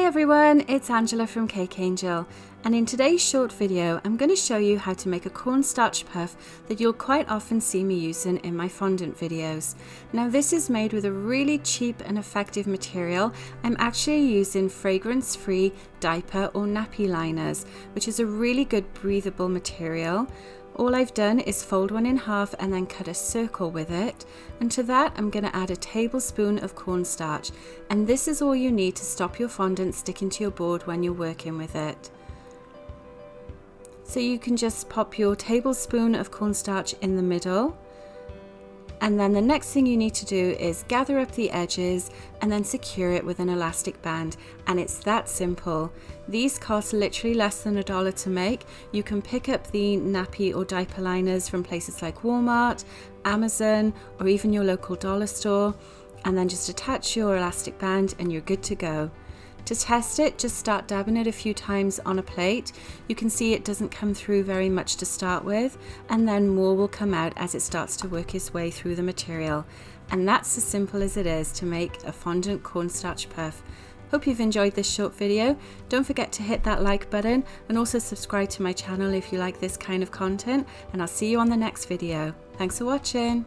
everyone, it's Angela from Cakeangel, and in today's short video I'm going to show you how to make a cornstarch puff that you'll quite often see me using in my fondant videos. Now this is made with a really cheap and effective material. I'm actually using fragrance-free diaper or nappy liners, which is a really good breathable material. All I've done is fold one in half and then cut a circle with it, and to that I'm going to add a tablespoon of cornstarch, and this is all you need to stop your fondant sticking to your board when you're working with it. So you can just pop your tablespoon of cornstarch in the middle, and then the next thing you need to do is gather up the edges and then secure it with an elastic band, and it's that simple. These cost literally less than $1 to make. You can pick up the nappy or diaper liners from places like Walmart, Amazon, or even your local dollar store, and then just attach your elastic band and you're good to go. To test it, just start dabbing it a few times on a plate. You can see it doesn't come through very much to start with, and then more will come out as it starts to work its way through the material. And that's as simple as it is to make a fondant cornstarch puff. Hope you've enjoyed this short video. Don't forget to hit that like button and also subscribe to my channel if you like this kind of content, and I'll see you on the next video. Thanks for watching.